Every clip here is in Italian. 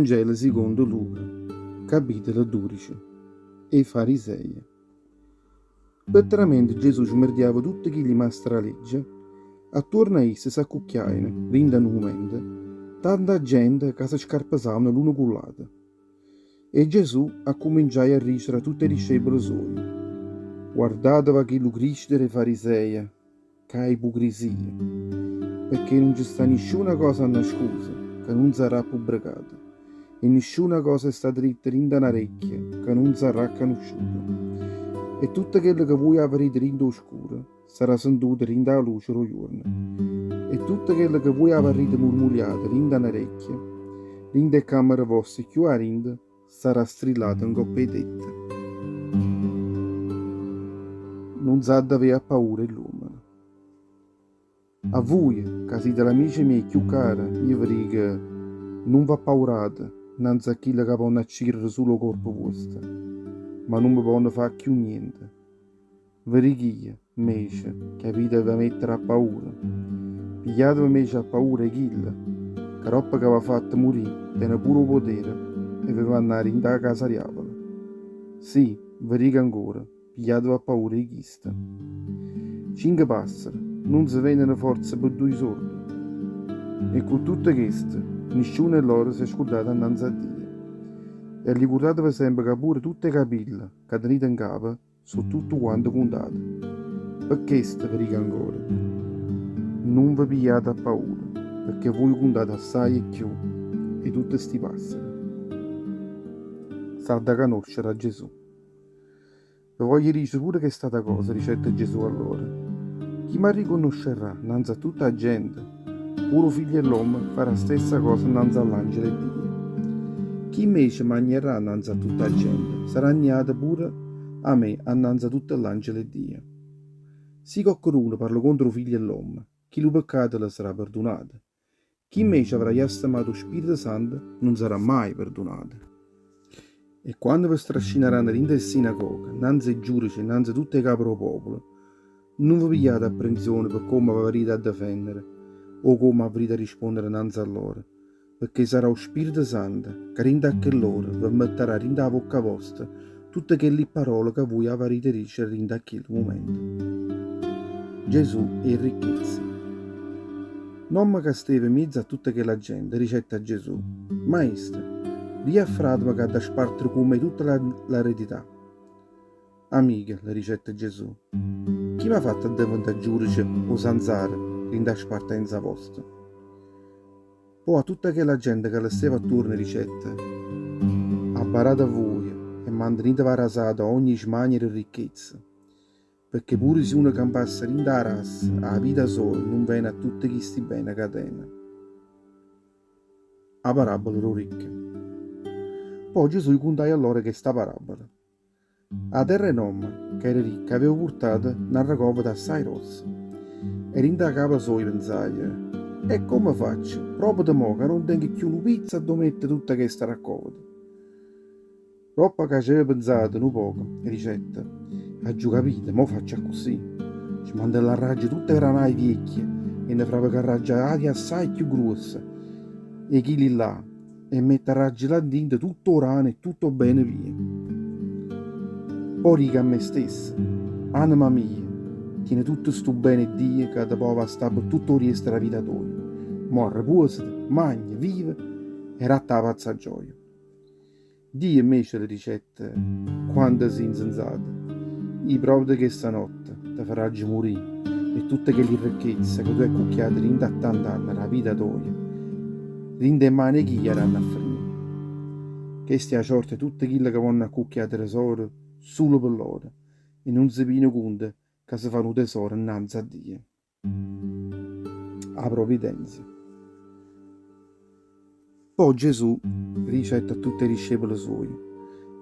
Vangelo secondo Luca, capitolo 12. E i farisei. Letteralmente Gesù smerdiava tutti chi gli mastra legge, attorno a essi s'accucchiaino, rinda un momento, tanta gente che si scarpesavano l'uno con l'altro. E Gesù ha cominciato a ridere a tutti i discepoli suoi. Guardatevi che lo Cristo dei farisei, che è ipocrisia, perché non ci sta nessuna cosa nascosta che non sarà pubblicata, e nessuna cosa è stata dritta in orecchia che non sarà conosciuta. E tutto quello che voi avrete in oscuro sarà sentito in la luce del giorno. E tutto quello che voi avrete murmurato in orecchia, in le camere vostre più arinde, sarà strillato in coppe dette. Non sa di avere paura l'uomo. A voi, che siete amici miei più cari, io vi dico, non vi paurate innanzi a quello che possono accirere sul corpo vostro, ma non vi possono fare più niente. Vi dico, invece, che avete da mettere a paura. Pigliatevi invece a paura quello, che roba che vi ha fatto morire, tiene pure potere, e vi va andare in da casa diavola. Sì, vi dico ancora, pigliatevi a paura di questo. 5 passeri non si vendono forza per 2 soldi. E con tutto questo, nessuno di loro si è scordato innanzi a Dio. E ricordatevi sempre che pure tutte le capille che tenete in capo sono tutto quanto contate. Per questo vi dico ancora, non vi pigliate a paura, perché voi contate assai e più di tutti questi passeri. Sta da conoscere a Gesù. Vi voglio dire pure che è stata cosa, ricette Gesù allora. Chi mi riconoscerà innanzi a tutta la gente, pure figlio dell'uomo farà la stessa cosa innanzi all'angelo di Dio. Chi invece mangerà innanzi a tutta la gente, sarà agnato pure a me innanzi a tutto l'angelo di Dio. Se qualcuno parla contro figlio dell'uomo, chi lo peccato le sarà perdonato. Chi invece avrà stimato lo Spirito Santo non sarà mai perdonato. E quando vi strascineranno in le sinagoghe, innanzi ai giudici, innanzi a tutte le capi del popolo, non vi pigliate apprensione per come vi avrete a difendere o come avrete a rispondere innanzi a loro, perché sarà lo Spirito Santo che rinda a loro vi metterà rinda a bocca vostra tutte quelle parole che voi avrete dice rinda a quel momento. Gesù e ricchezza. Non che steve in mezzo a tutta quella gente, ricetta a Gesù, Maestro, dia a frate che ha da spartire come tutta l'eredità. Amica, le ricetta Gesù, chi mi ha fatto diventare giudice o zanzare in da spartenza vostra? Poi a tutta quella gente che le stava attorno ricette, abbarate a voi e mantenete varasata ogni smania e ricchezza, perché pure se uno campasse in da razza, a vita sola non viene a tutti questi bene catena. A parabola lo ricche. Poi Gesù conta allora che sta parabola. A terra enorme, che era ricca, aveva portato una raccolta assai rossa. E in da capo suoi pensai, e come faccio? Proprio da mo' che non tengo più una pizza dove mettere tutta questa raccolta. Troppo che ci aveva pensato un poco, e ricetta, ha giù capito, mo faccio così. Ci manda la raggia tutte le granai vecchie, e ne frava che raggia aria assai più grossa, e chi lì là, e mette a raggia là dentro tutto orano e tutto bene via. Poi dica a me stesso, anima mia, tiene tutto sto bene Dio che dopo va sta per tutto il resto della vita tua. Morre, riposati, mangia, vive e ratta la pazza gioia. Dio invece le ricette, quando sei insensato, i proprio che stanotte ti farà morire e tutte quelle ricchezze che tu hai cucchiato in da tant'anni la vita tua, rinde mani chi gli erano a finire. Che stia sorte tutte quelle che vanno a cucchiare tesoro solo per loro e non si pino conto che si fanno tesoro innanzi a Dio. A provvidenza. Poi Gesù ricetta a tutti i discepoli suoi,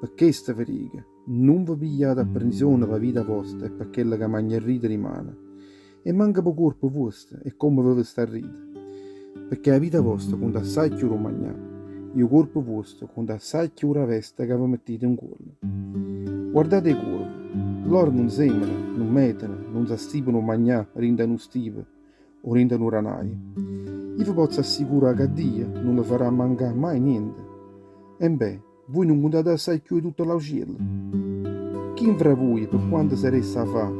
per questa veriga non vi pigliate apprensione per la vita vostra e per quella che mangerete rimane, e manca per corpo vostro e come vi sta a ridere, perché la vita vostra conta assai più lo mangiare, e il corpo vostro conta assai più la veste che vi mettete in cuore. Guardate i corvi, loro non sembrano, non mettono, non si stipano a mangiare, rindano stipe o rindano ranai. Io vi posso assicurare che Dio non le farà mancare mai niente. E beh, voi non contate assai più di tutto l'auciello. Chi fra voi, per quanto sareste a fa,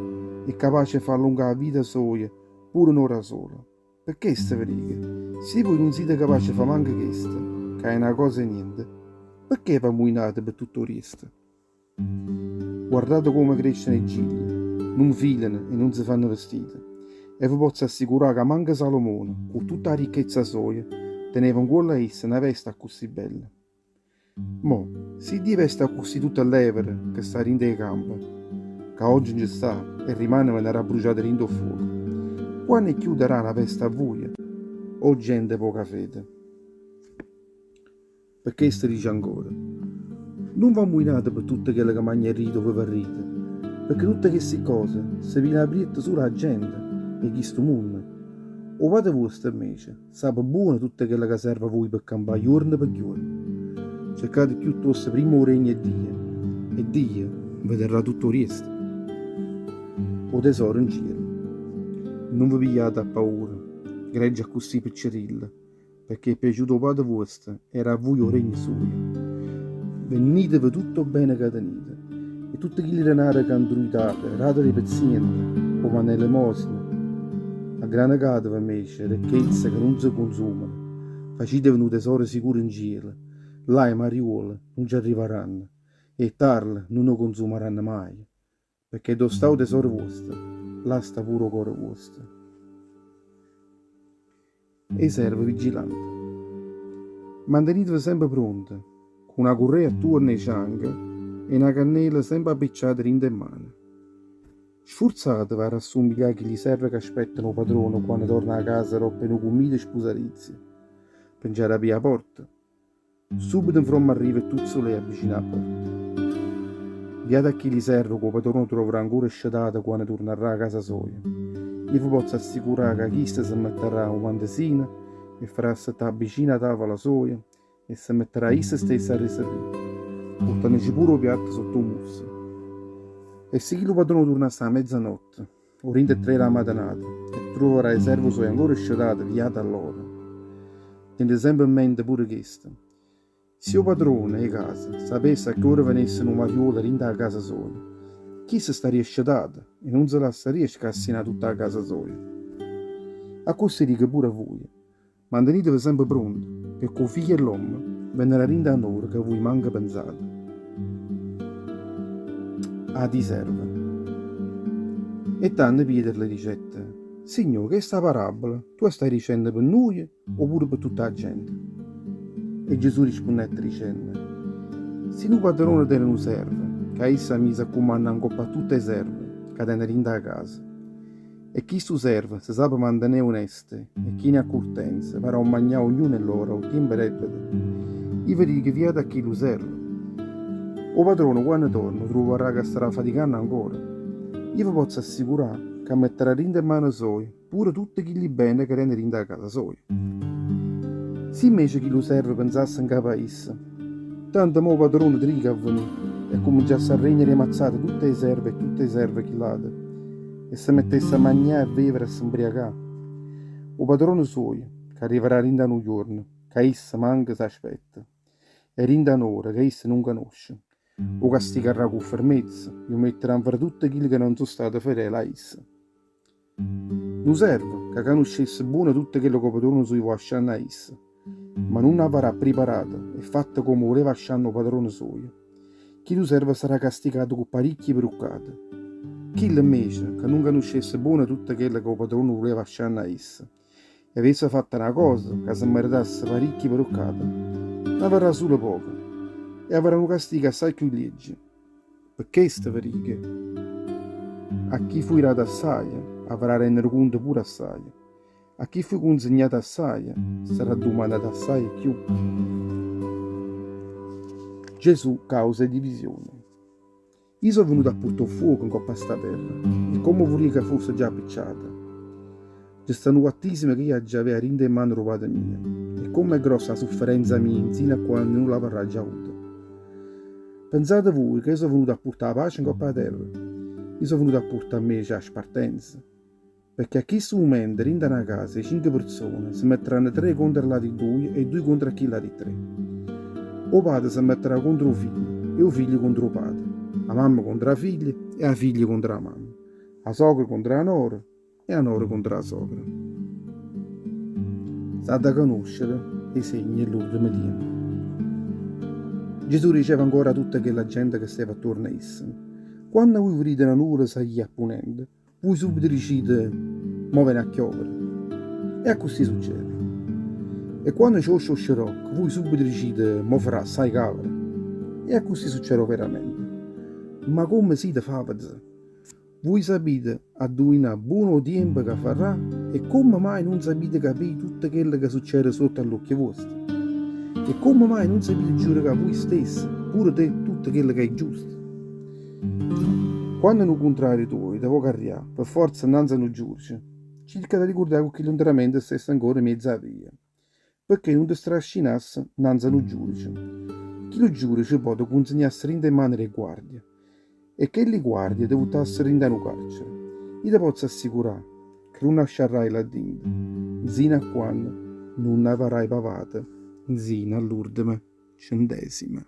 è capace di far allungare la vita sua pure un'ora sola? Perché ste veriche? Se voi non siete capaci di fare manco questo, che è una cosa e niente, perché vi ammuinate per tutto il resto? Guardate come crescono i gigli, non filano e non si fanno vestiti. E vi posso assicurare che manca Salomone, con tutta la ricchezza sua, teneva in quella essa una veste così bella. Mo, se Dio veste così tutta l'evere che sta in dei campi, che oggi non ci sta e rimane venerdì bruciata in do fuoco, quando chiuderà la veste a voi, o gente poca fede? Perché sta dice ancora? Non vi ammuinate per tutte quelle che mangia rito voi verrite, perché tutte queste cose se vi aprite solo la gente e chi sto mondo. O fate vostra invece, sapete buono tutte quelle che serve a voi per campare giorno per giorno. Cercate piuttosto prima il regno di Dio, e Dio vi darà tutto il resto. O tesoro in cielo. Non vi pigliate a paura, greggia così piccerilla, perché è piaciuto il Padre vostro, era a voi il regno suo. Venitevi tutto bene che tenete, e tutti quelli denari che andruitate, rateli pazienti, come nell'elemosina. Aggranatevi invece ricchezze che non si consumano, facetevi un tesoro sicuro in cielo, là i mariuole non ci arriveranno, e tarle non lo consumeranno mai, perché dove sta il tesoro vostro, là sta pure il cuore vostro. E serve vigilante. Mantenetevi sempre pronti, con una correa attorno ai fianchi e una cannella sempre appicciata in mano. Sforzatevi a rassomigliare chi gli serve che aspettano il padrone quando torna a casa roppano comida e sposarizie. Pengiare a via porta. Subito in fronte arriva e tutto lei avvicina alla porta. Diate a chi gli serve che il padrone troverà ancora scedato quando tornerà a casa sua. Io vi posso assicurare che chi si metterà un mantesino e farà stare vicino a tavola sua e si metterà essa stessa a riservare, portandoci pure un piatto sotto un musso. E se il padrone tornasse a mezzanotte, o rinde 3 la mattinata, e troverà il servo suo ancora scedato via da loro. Tenete sempre in mente pure questo. Se il padrone e casa sapesse a che ora venisse un mariuolo rinde a casa sua, chi si staria scedato e non se la staria scassinare tutta la casa sua. A questo dico pure a voi, mantenetevi sempre pronti, perché il figlio dell'uomo venderà rinde a un'ora che voi manca pensate. A ti serve. E tanto Pietro le dicette, Signore, che sta parabola tu stai dicendo per noi oppure per tutta la gente? E Gesù rispondette dicendo, se un padrone tiene un servo, che essa mise a comandare un coppa a tutte le serve, che tiene in da casa, e chi su serve si sa mantenere oneste e chi ne ha accortenza, per non mangiare ognuno loro, o tempo repete, io vi dico via da chi lo serve. O padrone quando torna troverà che starà faticando ancora. Io vi posso assicurare che metterà in mano sua pure tutti quelli bene che rende in da casa sua. Se invece chi lo serve pensasse in capo a essa, tanto mo padrone triga a venire e cominciasse a regnere mazzate tutte le serve e tutte le serve che lade e si mettesse a mangiare e bevere e si imbriacare. O padrone suo, che arriverà in un giorno, che essa manca si aspetta, e in un'ora che essa non conosce, o castigherà con fermezza, e metterà in fare tutti quelli che non sono stati fedeli a essa. Non serve che conoscesse buono tutto quello che padrone suo vuole lasciare a essa, ma non avrà preparato e fatto come voleva lasciare il padrone suo. Chi lo serve sarà castigato con parecchie peruccate. Chi invece, che non conoscesse buono tutto quello che il padrone voleva lasciare a essa, e avesse fatto una cosa che si meritasse parecchie peruccate, ne avrà solo poco e avrà un castigo assai più legge. Perché queste veriche? A chi fu irato assai, avrà rendere conto pure assai. A chi fu consegnato assai, sarà domandato assai e più. Gesù causa divisione. Io sono venuto a portare fuoco in coppa a sta terra, e come vorrei che fosse già picciata. Ci stanno quattissime che io già avevo in mano rubata mia, e come è grossa la sofferenza mia insieme a quando non la verrà già avuta. Pensate voi che io sono venuto a portare la pace in coppa a terra? Io sono venuto a portare a me la spartenza. Perché a questo momento, in una casa, 5 persone si metteranno 3 contro la di 2 e 2 contro chi la di 3. o padre si metterà contro i figli e i figli contro il padre, la mamma contro la figlia e la figlia contro la mamma, la sogra contro la nora e la nora contro la sogra. Sta da conoscere i segni dell'ultimo tempo. Gesù diceva ancora a tutta quella gente che stava attorno a esso: quando voi vedete una nuvole salire a ponente, voi subito dicete mo viene a chiovere. E così succede. E quando c'è lo scirocco, voi subito dicete mo farà assai calore. E così succede veramente. Ma come siete fatti? Voi sapete a dove buono tempo che farà e come mai non sapete capire tutto quello che succede sotto all'occhio vostro? E come mai non sapete giudicare voi stessi, pure te, tutto quello che è giusto? Quando non contrari tuoi, devo carriare, per forza innanzi a un giudice, cerca di ricordare che l'onderamente stesse ancora mezza via, perché non ti strascinasse innanzi a un giudice. Chi lo giudice può consegnare in mano le guardie, e che le guardie devono essere in un carcere. Io ti posso assicurare che non lascerai là dentro, sino a quando non avrai pavate, sino all'ultima centesima.